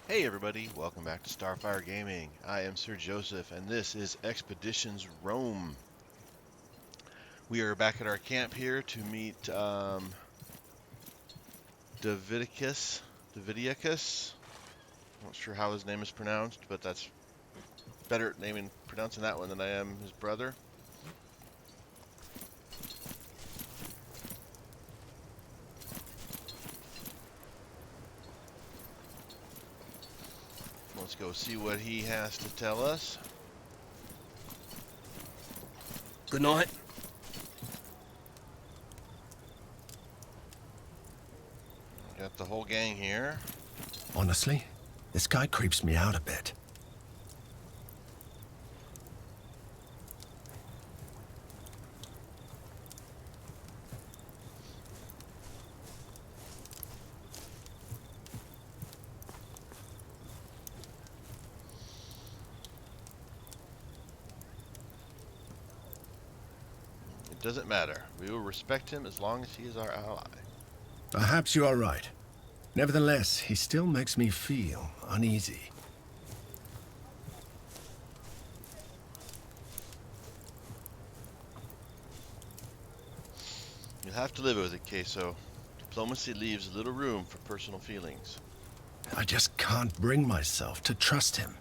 Hey everybody, welcome back to Starfyre Gaming. I am Sir Joseph, and this is Expeditions Rome. We are back at our camp here to meet Davidicus. Davidicus. I'm not sure how his name is pronounced, but that's better at pronouncing that one than I am his brother. Let's go see what he has to tell us. Good night. Got the whole gang here. Honestly, this guy creeps me out a bit. It doesn't matter. We will respect him as long as he is our ally. Perhaps you are right. Nevertheless, he still makes me feel uneasy. You'll have to live with it, Queso. Diplomacy leaves little room for personal feelings. I just can't bring myself to trust him.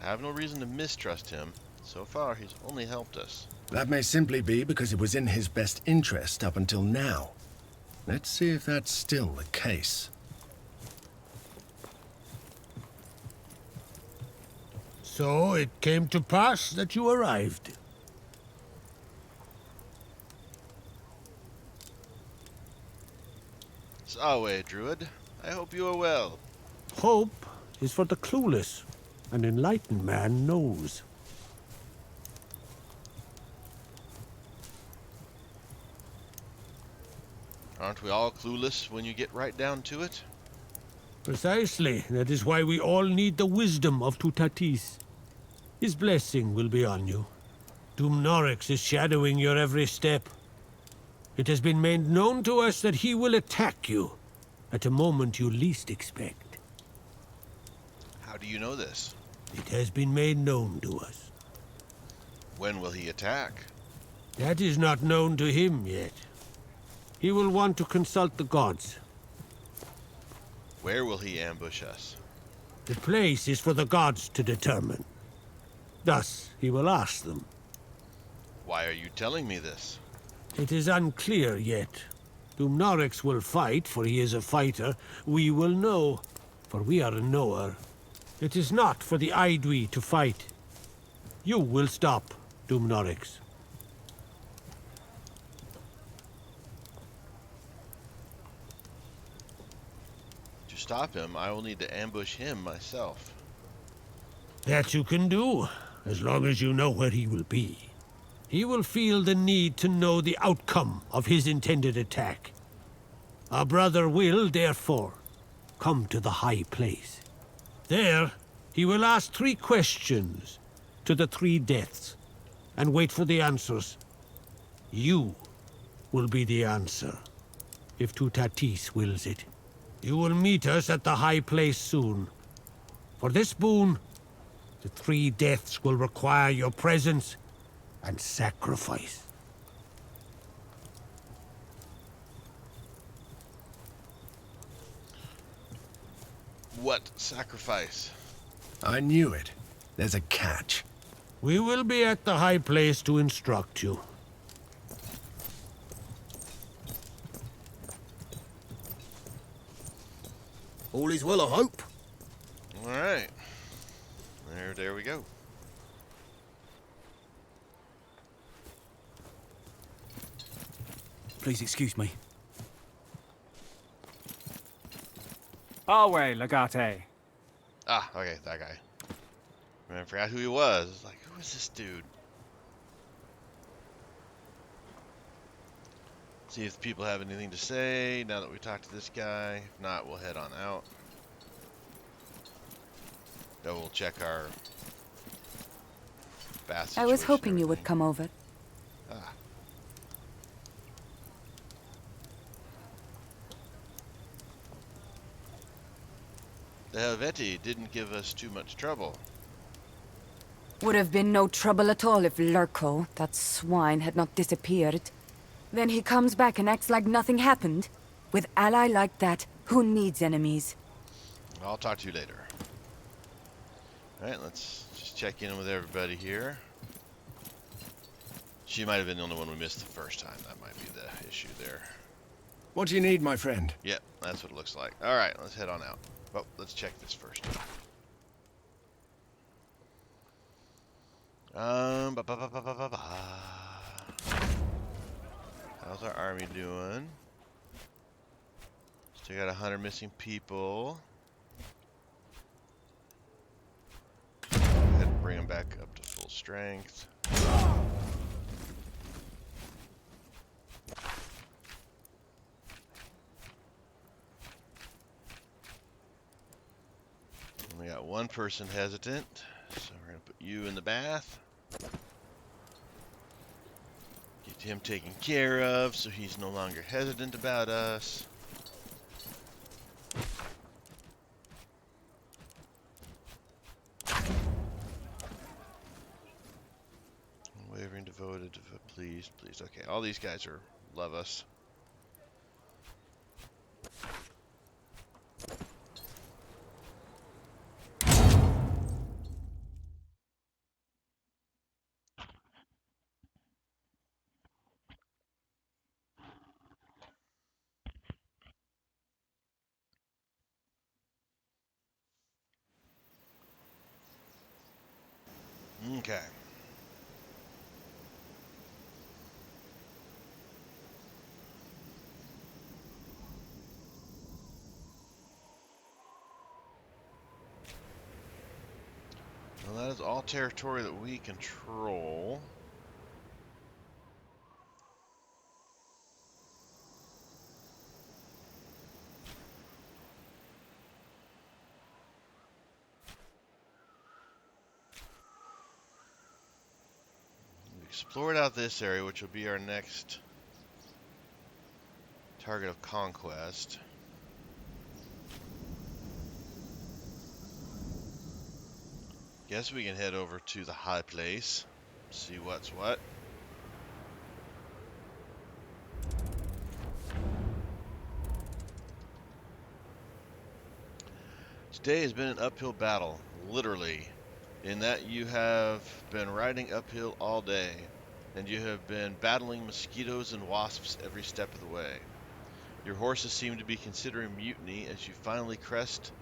I have no reason to mistrust him. So far, he's only helped us. That may simply be because it was in his best interest up until now. Let's see if that's still the case. So it came to pass that you arrived. Sawe, Druid. I hope you are well. Hope is for the clueless. An enlightened man knows. Aren't we all clueless when you get right down to it? Precisely. That is why we all need the wisdom of Tutatis. His blessing will be on you. Dumnorix is shadowing your every step. It has been made known to us that he will attack you at a moment you least expect. How do you know this? It has been made known to us. When will he attack? That is not known to him yet. He will want to consult the gods. Where will he ambush us? The place is for the gods to determine. Thus, he will ask them. Why are you telling me this? It is unclear yet. Dumnorix will fight, for he is a fighter. We will know, for we are a knower. It is not for the Aedui to fight. You will stop Dumnorix. To stop him, I will need to ambush him myself. That you can do, as long as you know where he will be. He will feel the need to know the outcome of his intended attack. Our brother will, therefore, come to the high place. There, he will ask 3 questions to the 3 deaths, and wait for the answers. You will be the answer, if Tutatis wills it. You will meet us at the high place soon. For this boon, the 3 deaths will require your presence and sacrifice. What sacrifice? I knew it. There's a catch. We will be at the high place to instruct you. All is well, I hope. All right. There we go. Please excuse me. Our way, Legate. Ah, okay, that guy. I forgot who he was. I was like, who is this dude? See if people have anything to say now that we talked to this guy. If not, we'll head on out. Then we'll check our bath I situation was hoping and you would everything. come over. Ah. The Helveti didn't give us too much trouble. Would have been no trouble at all if Lurko, that swine, had not disappeared. Then he comes back and acts like nothing happened. With ally like that, who needs enemies? I'll talk to you later. Alright, let's just check in with everybody here. She might have been the only one we missed the first time. That might be the issue there. What do you need, my friend? Yep, that's what it looks like. Alright, let's head on out. Well, let's check this first. Ba, ba, ba, ba, ba, ba, ba. How's our army doing? Still got 100 missing people. Go ahead and bring them back up to full strength. And we got one person hesitant, so we're gonna put you in the bath. Get him taken care of so he's no longer hesitant about us. Wavering, devoted, please, please. Okay, all these guys love us. Okay. Well, that is all territory that we control. We've explored out this area, which will be our next target of conquest. Guess we can head over to the high place, see what's what. Today has been an uphill battle, literally, in that you have been riding uphill all day, and you have been battling mosquitoes and wasps every step of the way. Your horses seem to be considering mutiny as you finally crest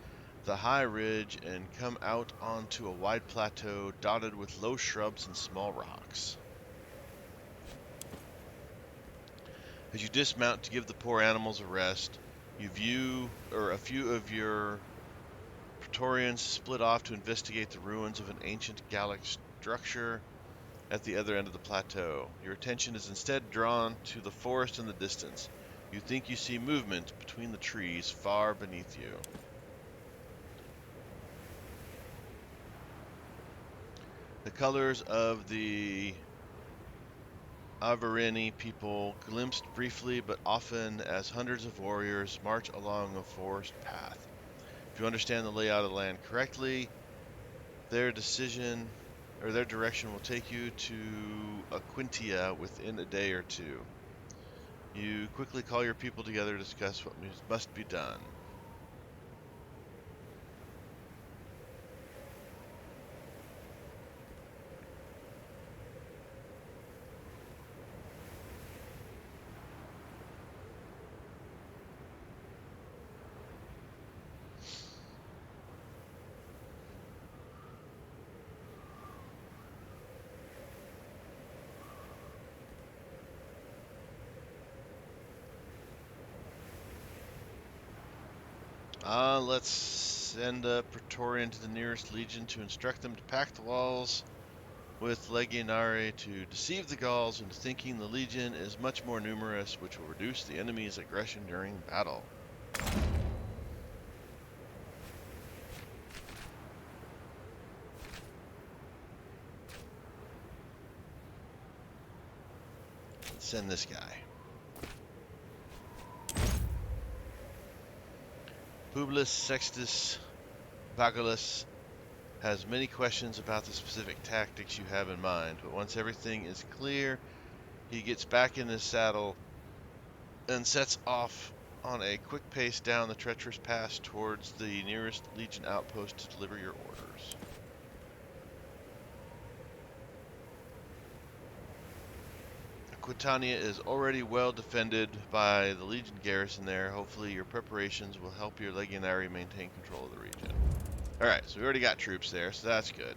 the high ridge and come out onto a wide plateau dotted with low shrubs and small rocks. As you dismount to give the poor animals a rest, you view, or a few of your Praetorians split off to investigate the ruins of an ancient Gallic structure at the other end of the plateau. Your attention is instead drawn to the forest in the distance. You think you see movement between the trees far beneath you. The colors of the Avarini people glimpsed briefly but often as hundreds of warriors march along a forest path. If you understand the layout of the land correctly, their direction will take you to Aquintia within a day or two. You quickly call your people together to discuss what must be done. Let's send a Praetorian to the nearest legion to instruct them to pack the walls with Legionari to deceive the Gauls into thinking the legion is much more numerous, which will reduce the enemy's aggression during battle. Let's send this guy. Publius Sextus Vagulus has many questions about the specific tactics you have in mind, but once everything is clear, he gets back in his saddle and sets off on a quick pace down the treacherous pass towards the nearest Legion outpost to deliver your orders. Aquitania is already well defended by the Legion garrison there. Hopefully your preparations will help your legionary maintain control of the region. Alright, so we already got troops there, so that's good.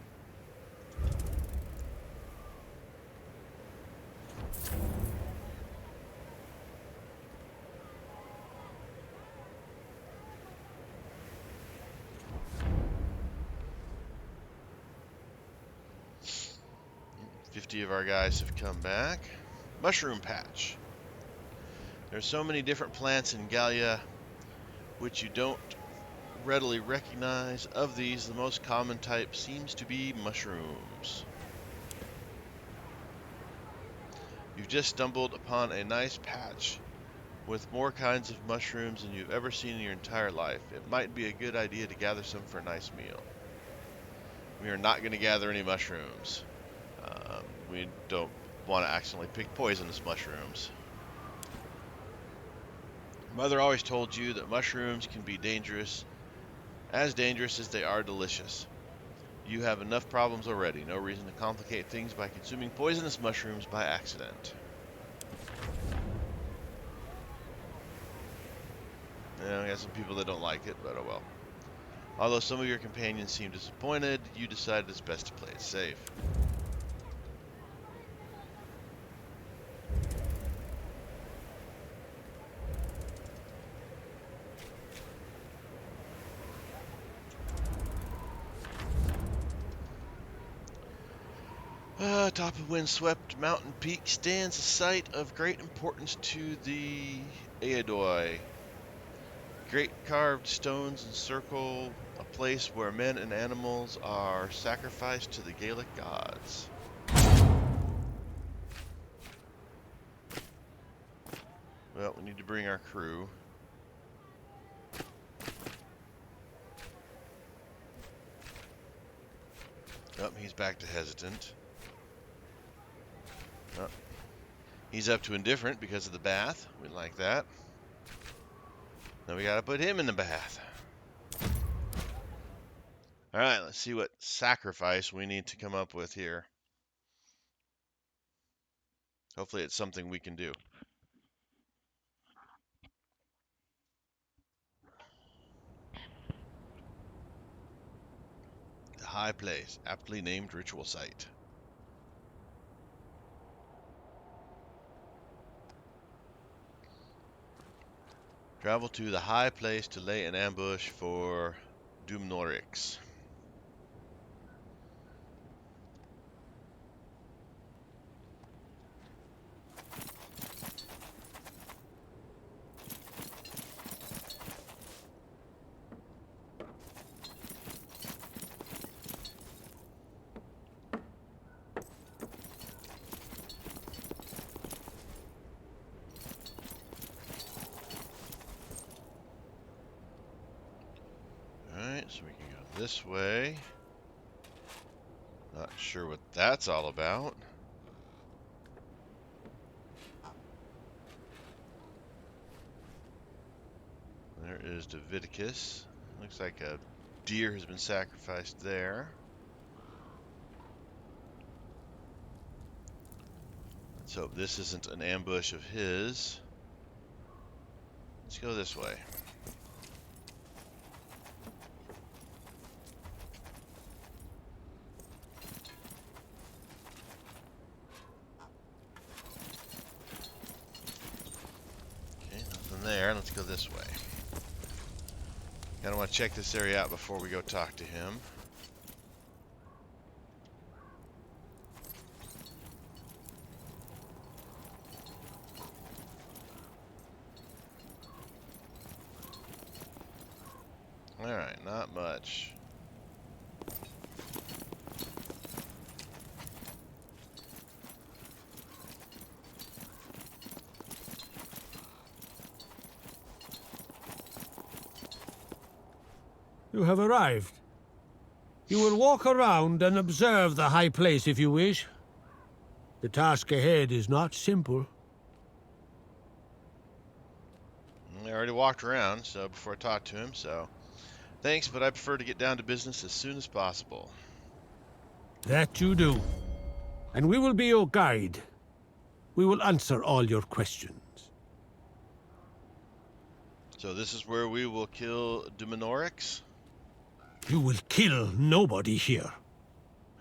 $50 of our guys have come back. Mushroom patch. There's so many different plants in Gallia which you don't readily recognize. Of these, the most common type seems to be mushrooms. You've just stumbled upon a nice patch with more kinds of mushrooms than you've ever seen in your entire life. It might be a good idea to gather some for a nice meal. We are not going to gather any mushrooms. We don't want to accidentally pick poisonous mushrooms. Mother always told you that mushrooms can be dangerous as they are delicious. You have enough problems already. No reason to complicate things by consuming poisonous mushrooms by accident. Yeah, we got some people that don't like it, but oh well. Although some of your companions seem disappointed, you decided it's best to play it safe. Top of windswept mountain peak stands a site of great importance to the Aedoi. Great carved stones encircle a place where men and animals are sacrificed to the Gaelic gods. Well, we need to bring our crew. Oh, he's back to hesitant. Oh, he's up to indifferent because of the bath. We like that. Now we gotta put him in the bath. Alright, let's see what sacrifice we need to come up with here. Hopefully it's something we can do. The High Place, aptly named ritual site. Travel to the High Place to lay an ambush for Dumnorix. Alright, so we can go this way. Not sure what that's all about. There is Davidicus. Looks like a deer has been sacrificed there. Let's hope this isn't an ambush of his. Let's go this way. Okay, nothing there. Let's go this way. Kinda want to check this area out before we go talk to him. Alright, not much. You have arrived. You will walk around and observe the high place if you wish. The task ahead is not simple. I already walked around, so before I talked to him, so thanks, but I prefer to get down to business as soon as possible. That you do. And we will be your guide. We will answer all your questions. So this is where we will kill Demonorix? You will kill nobody here.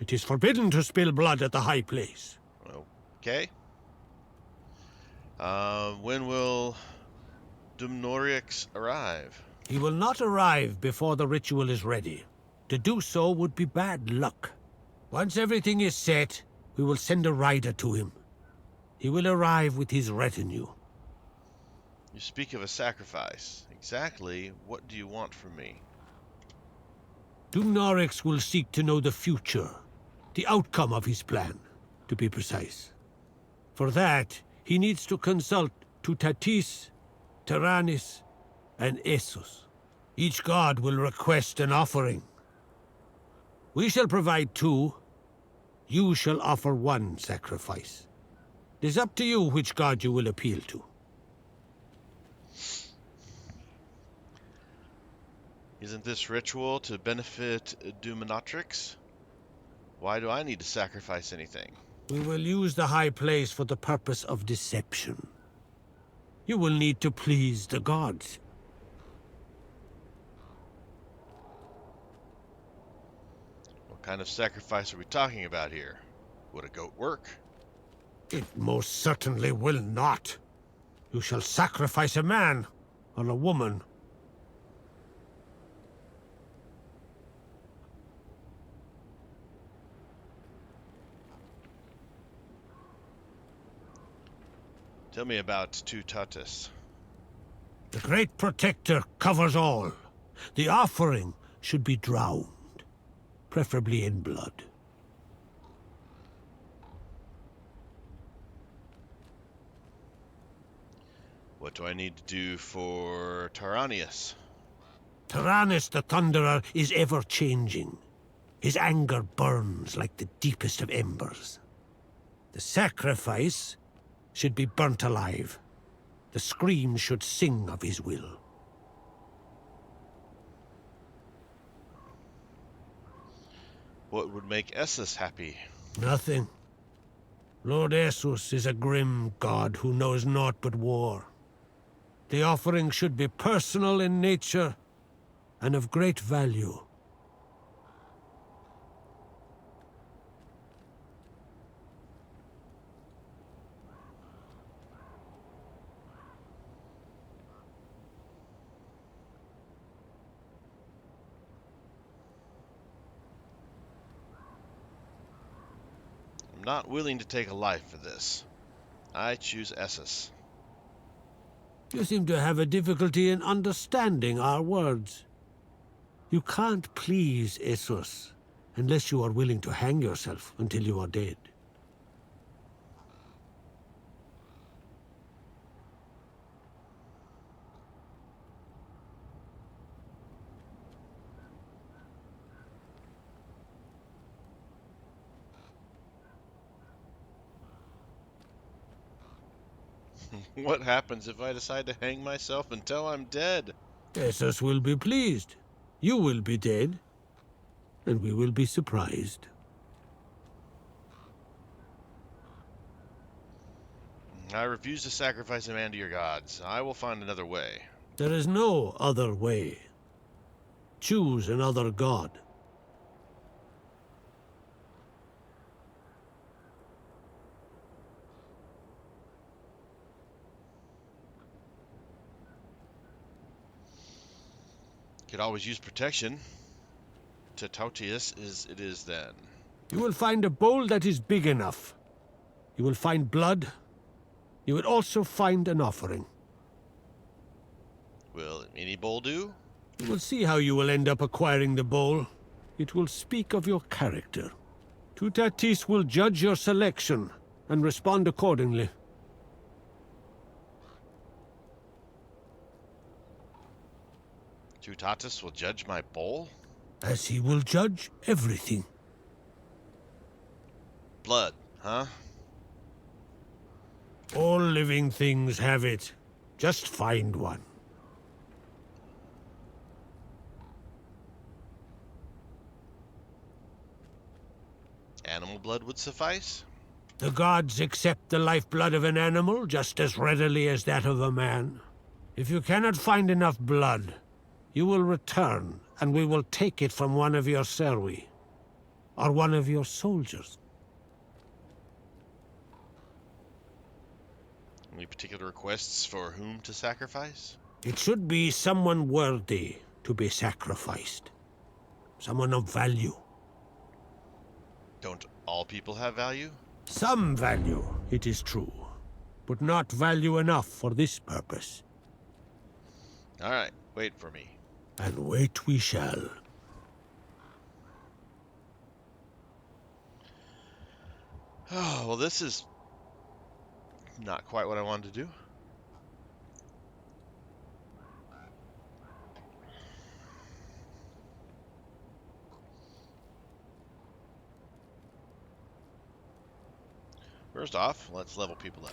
It is forbidden to spill blood at the high place. Okay. When will Demonorix arrive? He will not arrive before the ritual is ready. To do so would be bad luck. Once everything is set, we will send a rider to him. He will arrive with his retinue. You speak of a sacrifice. Exactly what do you want from me? Dumnorix will seek to know the future, the outcome of his plan, to be precise. For that, he needs to consult Tutatis, Taranis, and Essos. Each god will request an offering. We shall provide 2. You shall offer 1 sacrifice. It is up to you which god you will appeal to. Isn't this ritual to benefit Dominatrix? Why do I need to sacrifice anything? We will use the high place for the purpose of deception. You will need to please the gods. What kind of sacrifice are we talking about here? Would a goat work? It most certainly will not. You shall sacrifice a man or a woman. Tell me about Tutatis. The Great Protector covers all. The offering should be drowned, preferably in blood. What do I need to do for Tyranius? Tyrannus the Thunderer is ever-changing. His anger burns like the deepest of embers. The sacrifice should be burnt alive. The scream should sing of his will. What would make Essus happy? Nothing. Lord Essos is a grim god who knows naught but war. The offering should be personal in nature and of great value. I'm not willing to take a life for this. I choose Essus. You seem to have a difficulty in understanding our words. You can't please Essos unless you are willing to hang yourself until you are dead. What happens if I decide to hang myself until I'm dead? Essos will be pleased. You will be dead, and we will be surprised. I refuse to sacrifice a man to your gods. I will find another way. There is no other way. Choose another god. Could always use protection. Tutatis it is then. You will find a bowl that is big enough. You will find blood. You will also find an offering. Will any bowl do? You will see how you will end up acquiring the bowl. It will speak of your character. Tutatis will judge your selection and respond accordingly. Tutatis will judge my bowl? As he will judge everything. Blood, huh? All living things have it. Just find one. Animal blood would suffice? The gods accept the lifeblood of an animal just as readily as that of a man. If you cannot find enough blood, you will return, and we will take it from one of your serwi, or one of your soldiers. Any particular requests for whom to sacrifice? It should be someone worthy to be sacrificed. Someone of value. Don't all people have value? Some value, it is true, but not value enough for this purpose. Alright, wait for me. And wait we shall. Oh, well, this is not quite what I wanted to do. First off, let's level people up.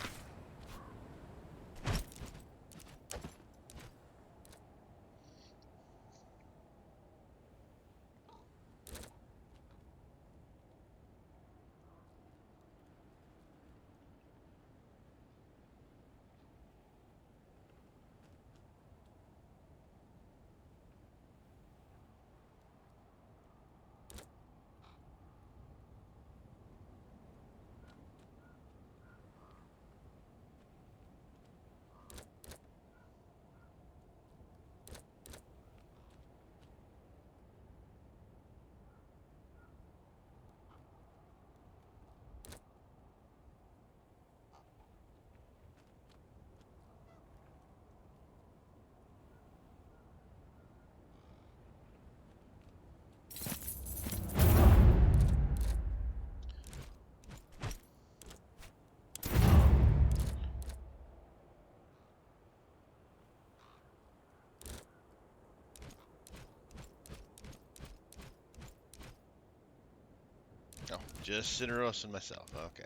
Oh, just Cineros and myself. Okay.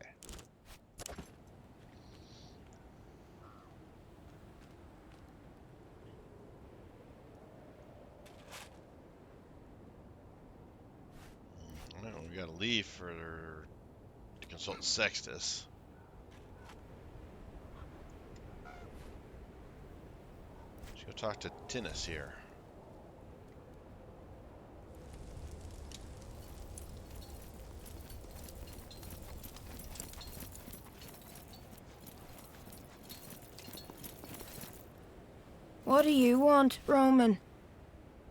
Well, we gotta leave to consult Sextus. Let's go talk to Tinnis here. What do you want, Roman?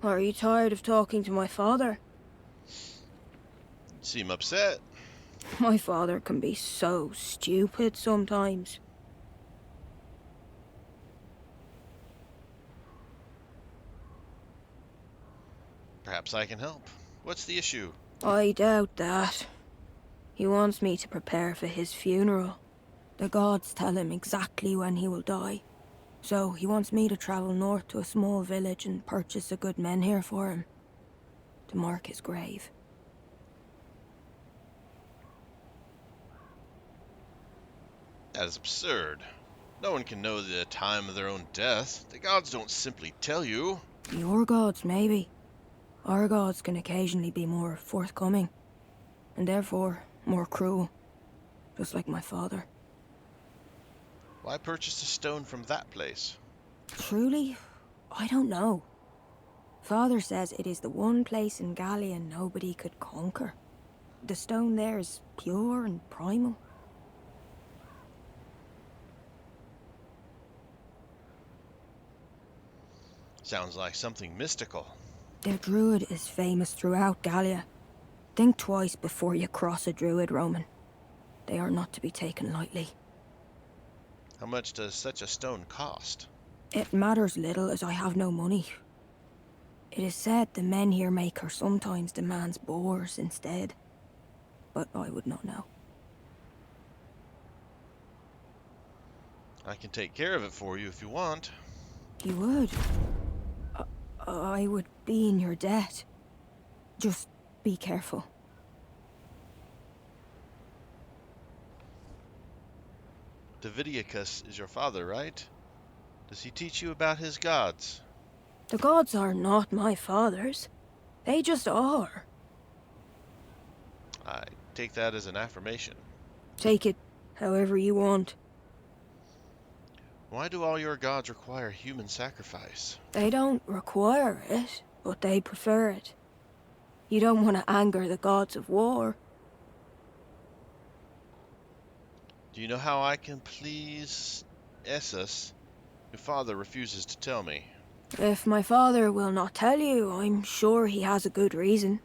Are you tired of talking to my father? Seem upset. My father can be so stupid sometimes. Perhaps I can help. What's the issue? I doubt that. He wants me to prepare for his funeral. The gods tell him exactly when he will die. So he wants me to travel north to a small village and purchase a good menhir for him. To mark his grave. That is absurd. No one can know the time of their own death. The gods don't simply tell you. Your gods, maybe. Our gods can occasionally be more forthcoming. And therefore, more cruel. Just like my father. Why purchase a stone from that place? Truly, I don't know. Father says it is the one place in Gallia nobody could conquer. The stone there is pure and primal. Sounds like something mystical. The Druid is famous throughout Gallia. Think twice before you cross a Druid, Roman. They are not to be taken lightly. How much does such a stone cost? It matters little as I have no money. It is said the men here make her sometimes demands boars instead, but I would not know. I can take care of it for you if you want. You would? I would be in your debt. Just be careful. Davidiacus is your father, right? Does he teach you about his gods? The gods are not my father's. They just are. I take that as an affirmation. Take it however you want. Why do all your gods require human sacrifice? They don't require it, but they prefer it. You don't want to anger the gods of war. Do you know how I can please Essus? Your father refuses to tell me. If my father will not tell you, I'm sure he has a good reason.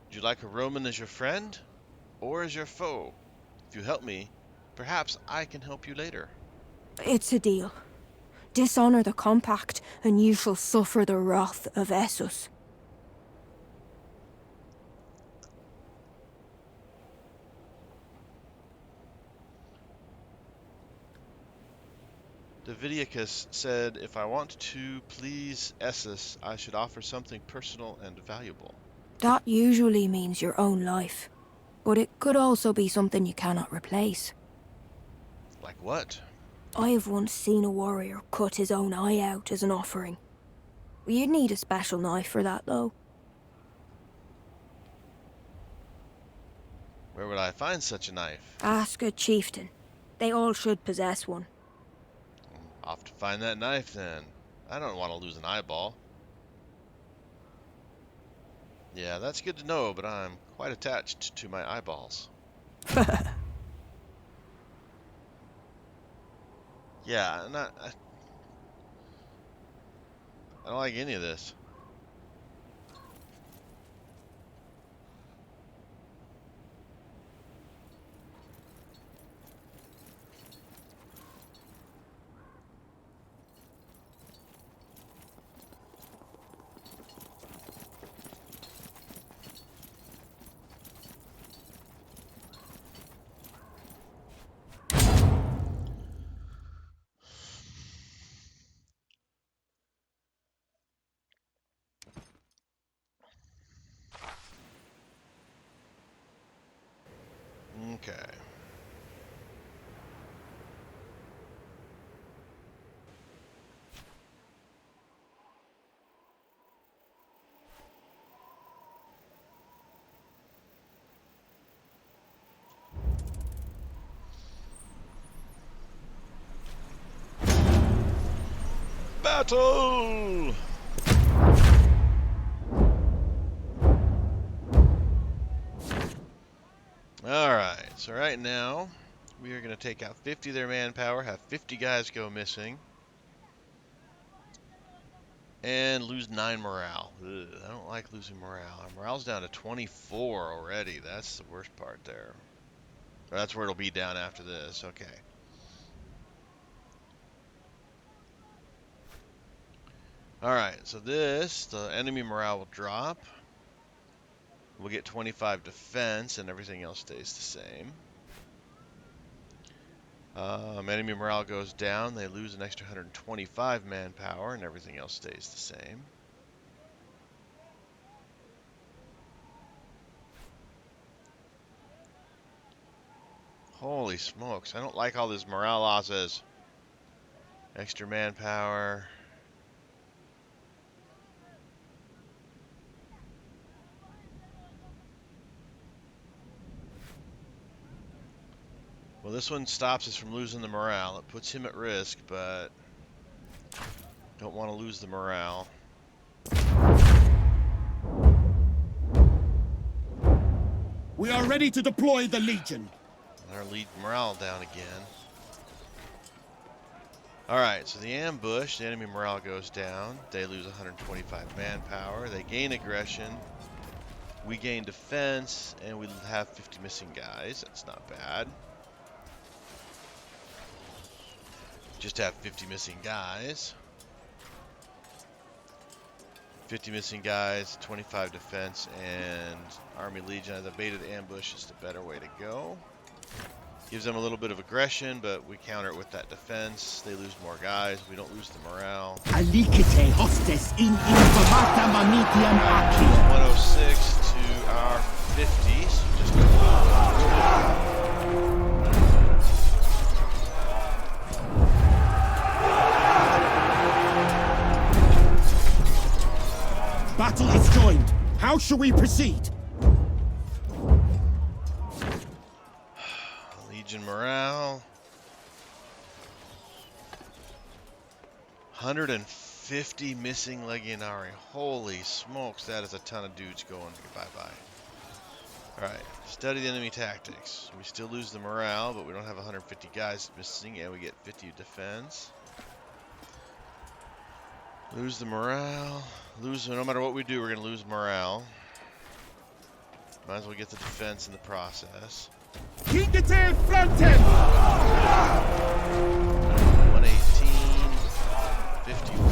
Would you like a Roman as your friend or as your foe? If you help me, perhaps I can help you later. It's a deal. Dishonor the compact, and you shall suffer the wrath of Essus. Davidiacus said if I want to please Essus, I should offer something personal and valuable. That usually means your own life, but it could also be something you cannot replace. Like what? I have once seen a warrior cut his own eye out as an offering. You'd need a special knife for that, though. Where would I find such a knife? Ask a chieftain. They all should possess one. I'll have to find that knife then. I don't want to lose an eyeball. Yeah, that's good to know, but I'm quite attached to my eyeballs. Yeah, I don't like any of this. Okay. Battle! Alright, so right now, we are going to take out 50 of their manpower, have 50 guys go missing, and lose 9 morale. Ugh, I don't like losing morale. Our morale's down to 24 already. That's the worst part there. Or that's where it'll be down after this. Okay. Alright, so the enemy morale will drop. We'll get 25 defense, and everything else stays the same. Enemy morale goes down. They lose an extra 125 manpower, and everything else stays the same. Holy smokes, I don't like all these morale losses. Extra manpower. Well, this one stops us from losing the morale. It puts him at risk, but don't want to lose the morale. We are ready to deploy the Legion. Our lead morale down again. Alright, so the ambush, the enemy morale goes down. They lose 125 manpower. They gain aggression. We gain defense, and we have 50 missing guys. That's not bad. just have 50 missing guys. 50 missing guys, 25 defense, and Army Legion. The baited ambush is the better way to go. Gives them a little bit of aggression, but we counter it with that defense. They lose more guys. We don't lose the morale. Alicite hostes in informata mamitiam aki. 106 to our 50, so just Battle is joined. How shall we proceed? Legion morale. 150 missing Legionari. Holy smokes, that is a ton of dudes going bye-bye. Alright, study the enemy tactics. We still lose the morale, but we don't have 150 guys missing, and we get 50 defense. Lose the morale. No matter what we do, we're going to lose morale. Might as well get the defense in the process. Hingete fronten! 118, 51.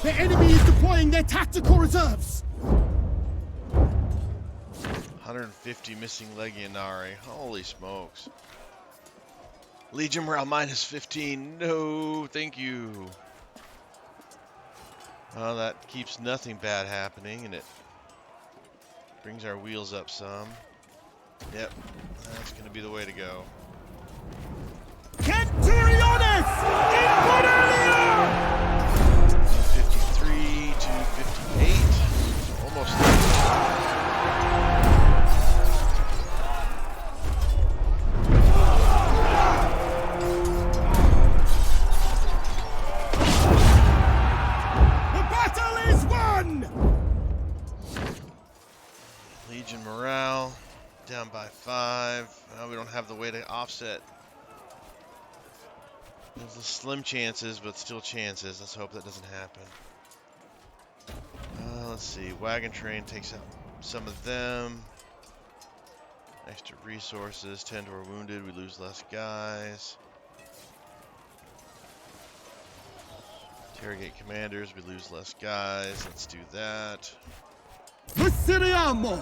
The enemy is deploying their tactical reserves! 150 missing Legionari. Holy smokes. Legion morale minus 15. No, thank you. Well, that keeps nothing bad happening, and it brings our wheels up some. Yep, that's going to be the way to go. Centuriones! Infernalia! 53 to 58. So almost there. Legion morale down by 5. We don't have the way to offset. There's slim chances, but still chances. Let's hope that doesn't happen. Let's see. Wagon train takes out some of them. Extra resources. 10 to our wounded. We lose less guys. Interrogate commanders. We lose less guys. Let's do that. Viseriamo!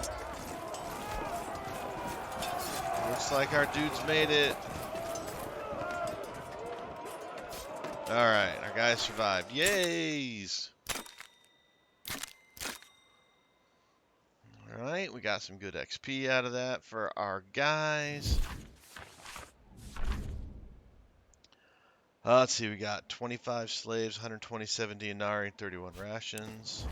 Looks like our dudes made it. Alright, our guys survived. Yays! Alright, we got some good XP out of that for our guys. Let's see, we got 25 slaves, 127 denarii, 31 rations.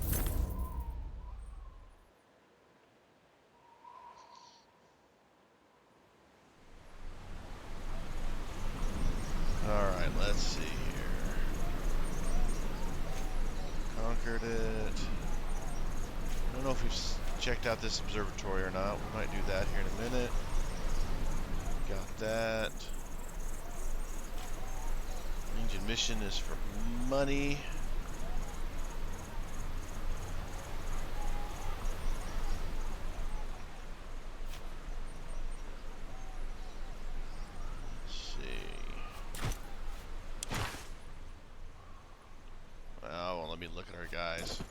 Alright, let's see here. Conquered it. I don't know if we've checked out this observatory or not. We might do that here in a minute. Got that. Legion mission is for money. Let me look at our guys.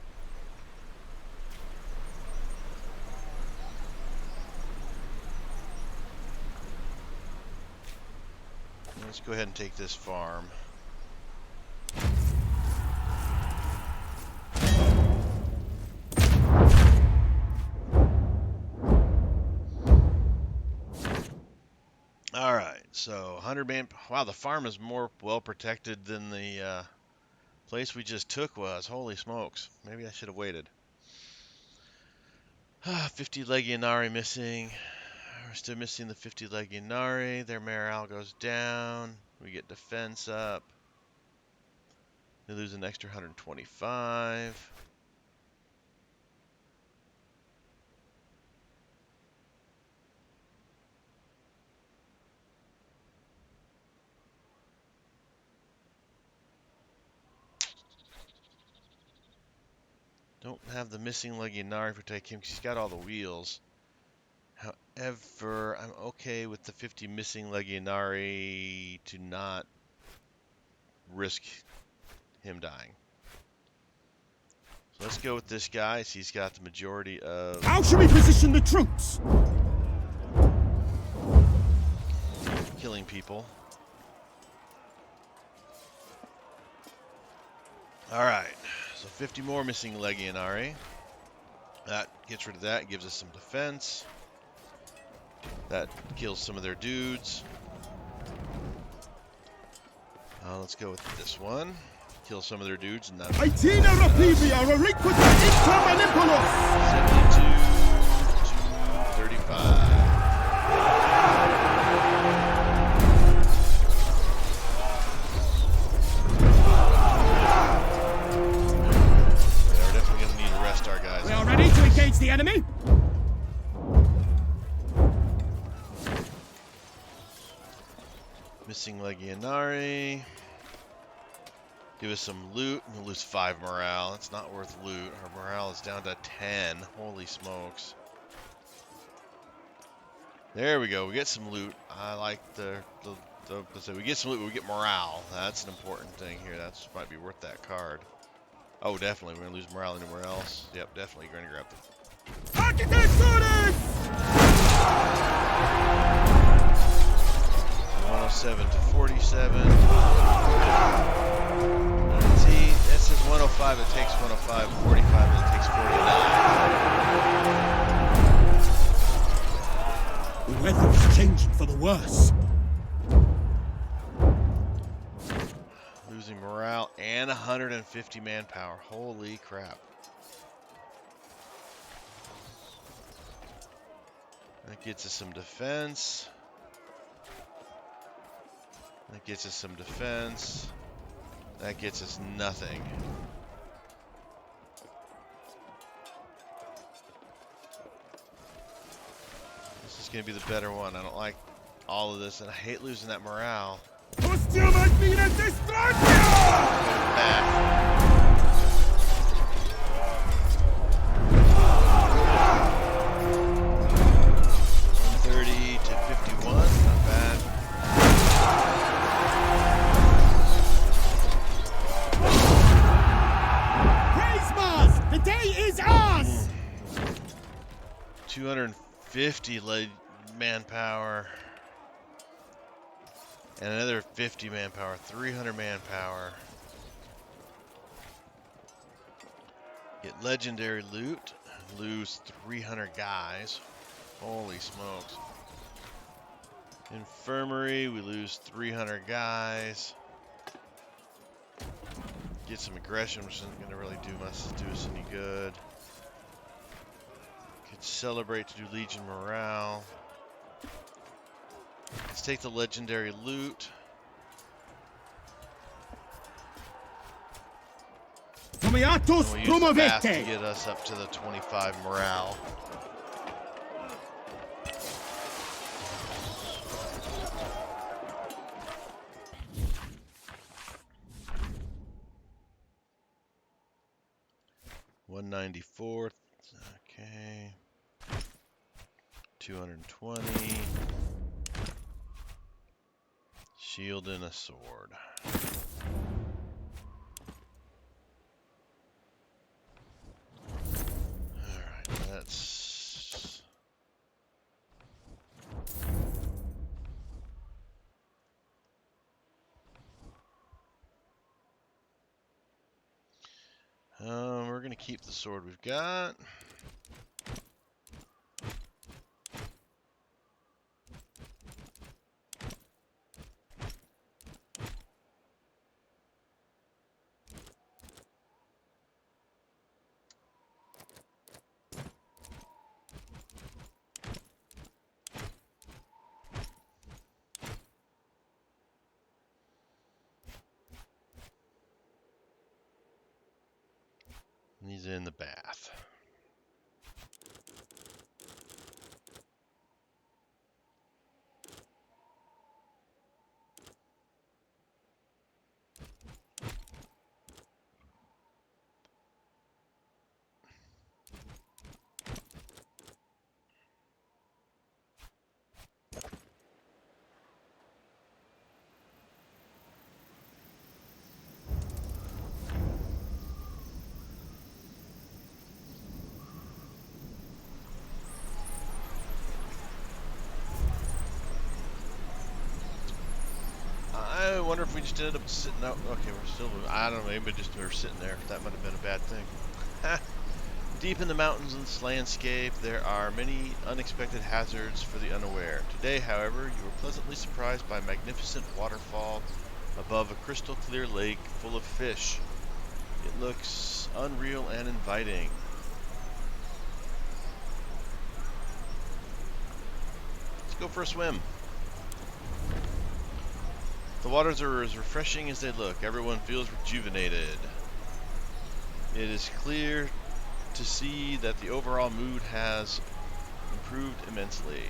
Let's go ahead and take this farm. All right, so 100 man. Wow, the farm is more well protected than the place we just took was. Holy smokes. Maybe I should have waited. 50 Legionari missing. We're still missing the 50 Legionari. Their morale goes down. We get defense up. They lose an extra 125. Don't have the missing Legionary for take him because he's got all the wheels. However, I'm okay with the 50 missing Legionary to not risk him dying. So let's go with this guy. So he's got the majority of... How should we position the troops? killing people. Alright, so 50 more missing Legionary. That gets rid of that, gives us some defense. That kills some of their dudes. Let's go with this one. Kill some of their dudes. And Aitina Rapivia, Reliquita Inter Manipulos! 72 to 35. We are ready to engage the enemy. Missing Legionary. Give us some loot. We'll lose 5 morale. It's not worth loot. Our morale is down to 10. Holy smokes. There we go. We get some loot. I like so we get some loot, we get morale. That's an important thing here. That might be worth that card. Oh, definitely. We're going to lose morale anywhere else. Yep, definitely. Going to grab them. Architectures! 107 to 47. See, that says 105. It takes 105. 45. It takes 49. The weather is changing for the worse. Losing morale and 150 manpower. Holy crap. That gets us some defense. That gets us some defense. That gets us nothing. This is going to be the better one. I don't like all of this, and I hate losing that morale. Costume has been a destruction! Back. 130 to 51, not bad. Praise Mars! The day is ours! 250 manpower. And another 50 manpower, 300 manpower. Get legendary loot, lose 300 guys. Holy smokes. Infirmary, we lose 300 guys. Get some aggression, which isn't going to really do us any good. Could celebrate to do Legion morale. Let's take the legendary loot. Comiatus And we'll use the fast to promovete! get us up to the 25 morale. $194. Okay. 220. Shield and a sword. Alright, that's... we're gonna keep the sword we've got. And he's in the bath. I wonder if we just ended up sitting out. Okay, we're still. I don't know. Maybe just we were sitting there. That might have been a bad thing. Deep in the mountains in this landscape, there are many unexpected hazards for the unaware. Today, however, you were pleasantly surprised by a magnificent waterfall above a crystal clear lake full of fish. It looks unreal and inviting. Let's go for a swim. The waters are as refreshing as they look. Everyone feels rejuvenated. It is clear to see that the overall mood has improved immensely.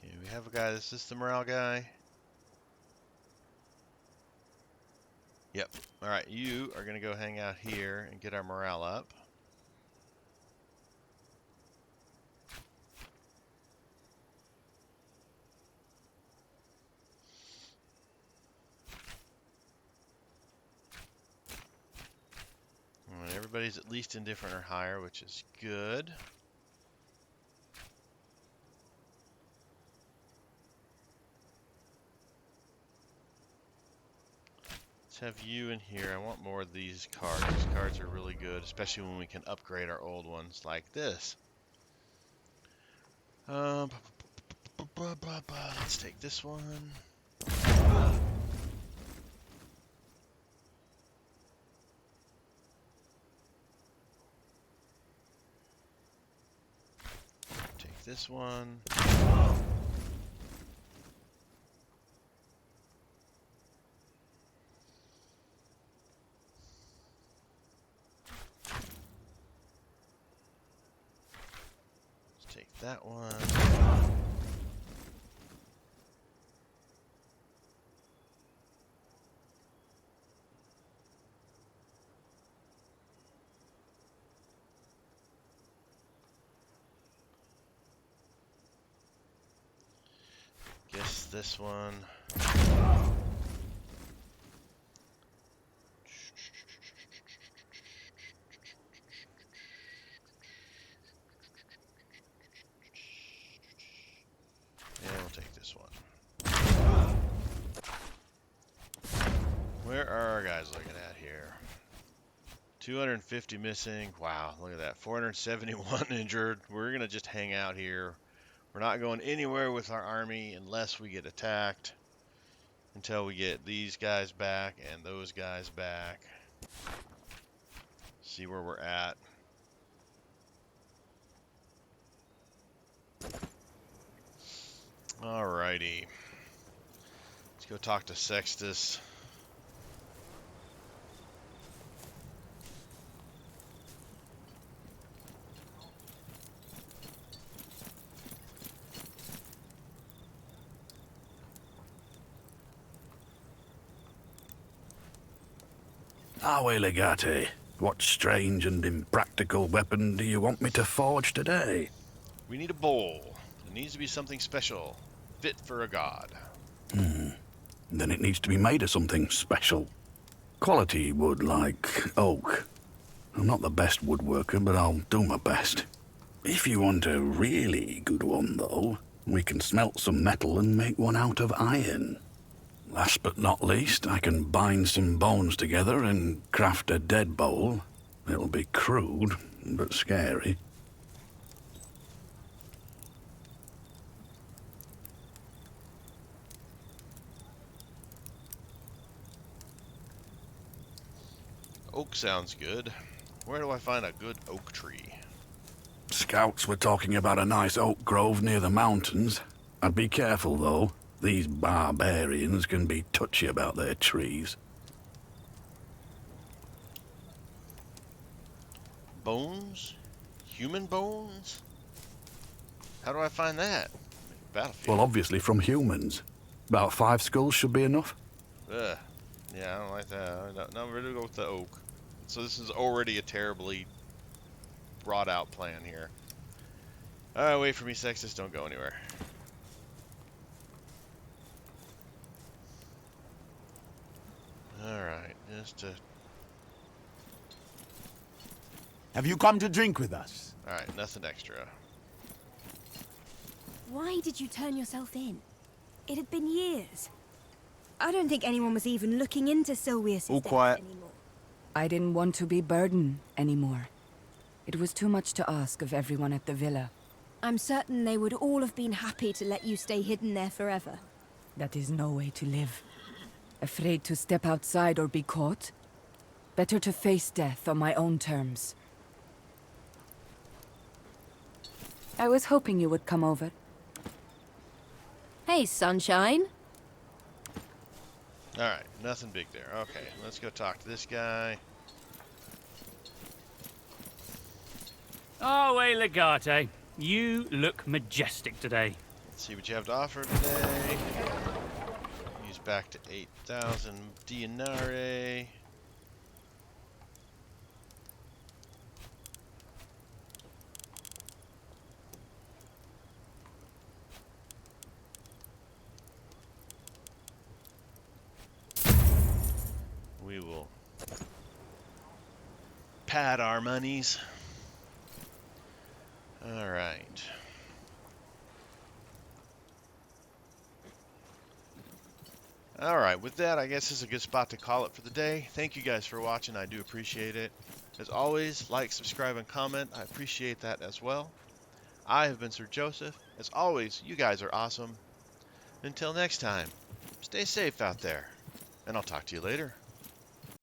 Okay, we have a guy. This is the morale guy. Yep. Alright, you are going to go hang out here and get our morale up. Alright, everybody's at least indifferent or higher, which is good. Let's have you in here. I want more of these cards. These cards are really good, especially when we can upgrade our old ones like this. Let's take this one. Take this one. Let's take that one. Guess this one. Yeah, we'll take this one. Where are our guys looking at here? 250 missing. Wow, look at that. 471 injured. We're going to just hang out here. We're not going anywhere with our army unless we get attacked. Until we get these guys back and those guys back. See where we're at. Alrighty. Let's go talk to Sextus. Awe, Legate. What strange and impractical weapon do you want me to forge today? We need a bowl. It needs to be something special. Fit for a god. Then it needs to be made of something special. Quality wood like oak. I'm not the best woodworker, but I'll do my best. If you want a really good one, though, we can smelt some metal and make one out of iron. Last but not least, I can bind some bones together and craft a dead bowl. It'll be crude, but scary. Oak sounds good. Where do I find a good oak tree? Scouts were talking about a nice oak grove near the mountains. I'd be careful, though. These barbarians can be touchy about their trees. Bones? human bones? How do I find that? Battlefield. Well, obviously from humans. About 5 skulls should be enough. Ugh. Yeah, I don't like that. No, we're gonna go with the oak. So this is already a terribly brought out plan here. Alright, wait for me, Sextus. Don't go anywhere. Alright, just Have you come to drink with us? alright, nothing extra. Why did you turn yourself in? It had been years. I don't think anyone was even looking into Sylvius' All death quiet. anymore. I didn't want to be burden anymore. It was too much to ask of everyone at the villa. I'm certain they would all have been happy to let you stay hidden there forever. That is no way to live. Afraid to step outside or be caught? Better to face death on my own terms. I was hoping you would come over. Hey, sunshine. Alright, nothing big there. Okay, let's go talk to this guy. Oh, hey, Legate. You look majestic today. Let's see what you have to offer today. Use back to 8,000 dinare. We will pad our monies. All right. All right, with that, I guess this is a good spot to call it for the day. Thank you guys for watching. I do appreciate it. As always, like, subscribe, and comment. I appreciate that as well. I have been Sir Joseph. As always, you guys are awesome. Until next time, stay safe out there, and I'll talk to you later.